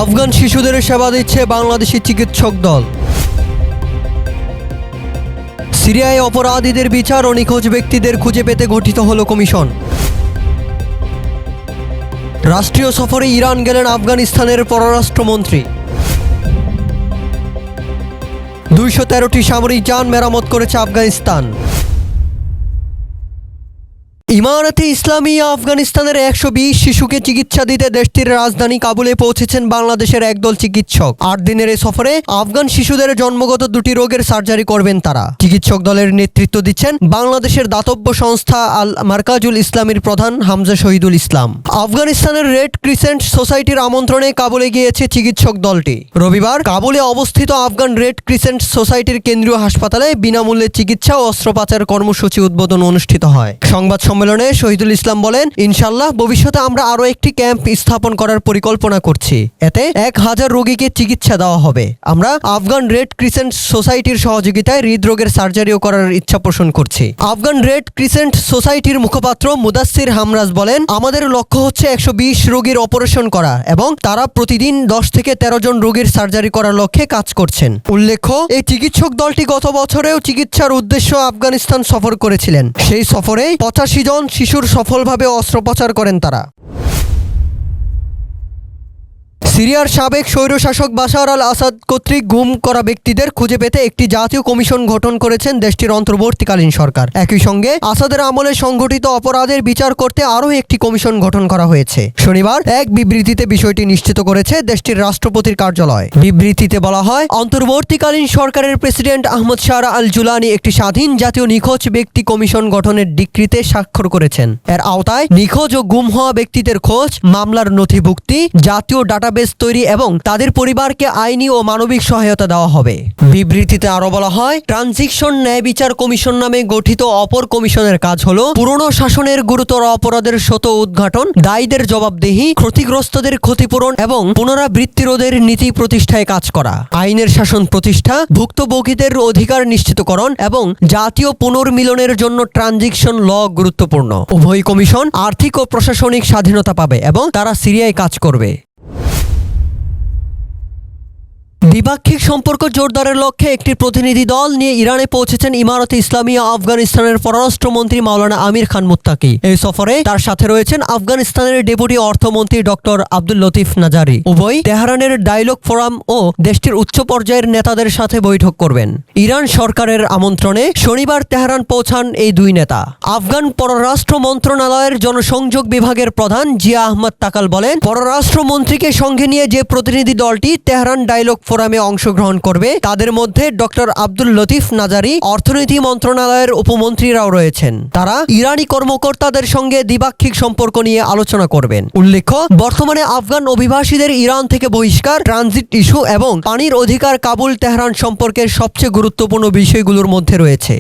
আফগান শিশুদের সেবা দিচ্ছে বাংলাদেশি চিকিৎসক দল। সিরিয়ায় অপরাধীদের বিচার ও নিখোঁজ ব্যক্তিদের খুঁজে পেতে গঠিত হলো কমিশন। রাষ্ট্রীয় সফরে ইরান গেলেন আফগানিস্তানের পররাষ্ট্রমন্ত্রী। 213টি সামরিক যান মেরামত করেছে আফগানিস্তান। ইমারতে ইসলামিয়া আফগানিস্তানের 120 শিশুকে চিকিৎসা দিতে দেশটির রাজধানী কাবুলে পৌঁছেছেন বাংলাদেশের একদল চিকিৎসক। 8 দিনের এই সফরে আফগান শিশুদের জন্মগত 2টি রোগের সার্জারি করবেন তারা। চিকিৎসক দলের নেতৃত্ব দিচ্ছেন বাংলাদেশের দাতব্য সংস্থা আল মারকাজুল ইসলামীর প্রধান হামজা শহীদুল ইসলাম। আফগানিস্তানের রেড ক্রিসেন্ট সোসাইটির আমন্ত্রণে কাবুলে গিয়েছে চিকিৎসক দলটি। রবিবার কাবুলে অবস্থিত আফগান রেড ক্রিসেন্ট সোসাইটির কেন্দ্রীয় হাসপাতালে বিনামূল্যে চিকিৎসা ও অস্ত্রোপচার কর্মসূচি উদ্বোধন অনুষ্ঠিত হয়। সংবাদ সম্মেলনে শহীদুল ইসলাম বলেন, ইনশাআল্লাহ ভবিষ্যতে আমরা আরও একটি ক্যাম্প স্থাপন করার পরিকল্পনা করছি। এতে 1000 রোগীকে চিকিৎসা দেওয়া হবে। আমরা আফগান রেড ক্রিসেন্ট সোসাইটির সহযোগিতায় হৃদরোগের সার্জারিও করার ইচ্ছা পোষণ করছি। আফগান রেড ক্রিসেন্ট সোসাইটির মুখপাত্র মুদাসসির হামরাজ বলেন, আমাদের লক্ষ্য হচ্ছে 120 রোগীর অপারেশন করা এবং তারা প্রতিদিন 10 থেকে 13 জন রোগীর সার্জারি করার লক্ষ্যে কাজ করছেন। উল্লেখ্য, এই চিকিৎসক দলটি গত বছরেও চিকিৎসার উদ্দেশ্যে আফগানিস্তান সফর করেছিলেন। সেই সফরে 85 জন শিশুর সফলভাবে অস্ত্রোপচার করেন তারা। সিরিয়ার সাবেক স্বৈরশাসক বাশার আল আসাদ কর্তৃক গুম করা ব্যক্তিদের খুঁজে পেতে একটি জাতীয় কমিশন গঠন করেছেন দেশটির অন্তর্বর্তীকালীন সরকার। একই সঙ্গে আসাদের আমলে সংঘটিত অপরাধের বিচার করতে আরও একটি কমিশন গঠন করা হয়েছে। শনিবার এক বিবৃতিতে বিষয়টি নিশ্চিত করেছে দেশটির রাষ্ট্রপতির কার্যালয়। বিবৃতিতে বলা হয়, অন্তর্বর্তীকালীন সরকারের প্রেসিডেন্ট আহমদ শাহরা আল জুলানি একটি স্বাধীন জাতীয় নিখোঁজ ব্যক্তি কমিশন গঠনের ডিক্রিতে স্বাক্ষর করেছেন। এর আওতায় নিখোঁজ ও গুম হওয়া ব্যক্তিদের খোঁজ, মামলার নথিভুক্তি, জাতীয় ডাটাবেস তৈরি এবং তাদের পরিবারকে আইনি ও মানবিক সহায়তা দেওয়া হবে। বিবৃতিতে আরো বলা হয়, ট্রানজিশন ন্যায় বিচার কমিশন নামে গঠিত অপর কমিশনের কাজ হলো পুরনো শাসনের গুরুতর অপরাধের শত উদ্ঘাটন, দায়ীদের জবাবদিহি, ক্ষতিগ্রস্তদের ক্ষতিপূরণ এবং পুনরাবৃত্তি রোধের নীতি প্রতিষ্ঠায় কাজ করা, আইনের শাসন প্রতিষ্ঠা, ভুক্তভোগীদের অধিকার নিশ্চিতকরণ এবং জাতীয় পুনর্মিলনের জন্য ট্রানজিশন ল গুরুত্বপূর্ণ। উভয় কমিশন আর্থিক ও প্রশাসনিক স্বাধীনতা পাবে এবং তারা সিরিয়ায় কাজ করবে। দ্বিপাক্ষিক সম্পর্ক জোরদারের লক্ষ্যে একটি প্রতিনিধি দল নিয়ে ইরানে পৌঁছেছেন ইমারতে ইসলামিয়া আফগানিস্তানের পররাষ্ট্রমন্ত্রী মাওলানা আমির খান মুত্তাকি। এই সফরে তার সাথে রয়েছেন আফগানিস্তানের ডেপুটি অর্থমন্ত্রী ডক্টর আব্দুল লতিফ নাজারি। উভয় তেহরানের ডায়ালগ ফোরাম ও দেশটির উচ্চ পর্যায়ের নেতাদের সাথে বৈঠক করবেন। ইরান সরকারের আমন্ত্রণে শনিবার তেহরান পৌঁছান এই দুই নেতা। আফগান পররাষ্ট্র মন্ত্রণালয়ের জনসংযোগ বিভাগের প্রধান জিয়া আহমদ তাকাল বলেন, পররাষ্ট্রমন্ত্রীকে সঙ্গে নিয়ে যে প্রতিনিধি দলটি তেহরান ডায়ালগ ফোরামে অংশগ্রহণ করবে তাদের মধ্যে ডক্টর আব্দুল লতিফ নাজারি, অর্থনীতি মন্ত্রণালয়ের উপমন্ত্রীরাও রয়েছেন। তারা ইরানি কর্মকর্তাদের সঙ্গে দ্বিপাক্ষিক সম্পর্ক নিয়ে আলোচনা করবেন। উল্লেখ্য, বর্তমানে আফগান অভিবাসীদের ইরান থেকে বহিষ্কার, ট্রানজিট ইস্যু এবং পানির অধিকার কাবুল তেহরান সম্পর্কের সবচেয়ে গুরুত্বপূর্ণ বিষয়গুলোর মধ্যে রয়েছে।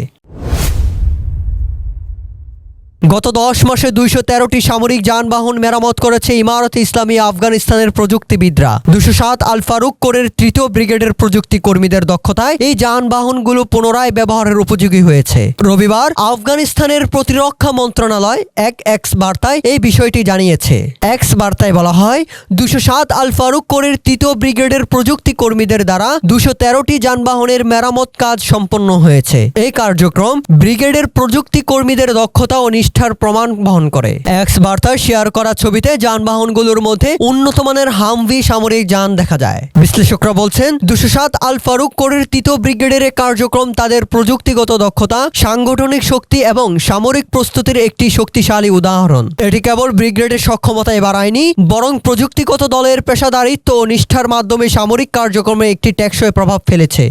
গত 10 মাসে 213টি সামরিক যানবাহন মেরামত করেছে ইমারতে ইসলামিয়া আফগানিস্তানের প্রযুক্তিবিদরা। 207 আল ফারুক কোরের 3য় ব্রিগেডের প্রযুক্তি কর্মীদের দক্ষতায় এই যানবাহনগুলো পুনরায় ব্যবহারের উপযোগী হয়েছে। রবিবার আফগানিস্তানের প্রতিরক্ষা মন্ত্রণালয় এক এক্স বার্তায় এই বিষয়টি জানিয়েছে। এক্স বার্তায় বলা হয়, 207 আল ফারুক কোরের 3য় ব্রিগেডের প্রযুক্তি কর্মীদের দ্বারা 213টি যানবাহনের মেরামত কাজ সম্পন্ন হয়েছে। এই কার্যক্রম ব্রিগেডের প্রযুক্তি কর্মীদের দক্ষতা ও নিষ্ঠার প্রমাণ বহন করে। এক্স বার্তায় শেয়ার করা ছবিতে যানবাহনগুলোর মধ্যে উন্নত মানের হামভি সামরিক যান দেখা যায়। বিশ্লেষকরা বলছেন, 207 আল ফারুক কোরের 3য় ব্রিগেডের কার্যক্রম তাদের প্রযুক্তিগত দক্ষতা, সাংগঠনিক শক্তি এবং সামরিক প্রস্তুতির একটি শক্তিশালী উদাহরণ। এটি কেবল ব্রিগেডের সক্ষমতায় বাড়ায়নি, বরং প্রযুক্তিগত দলের পেশাদারিত্ব ও নিষ্ঠার মাধ্যমে সামরিক কার্যক্রমে একটি টেকসই প্রভাব ফেলেছে।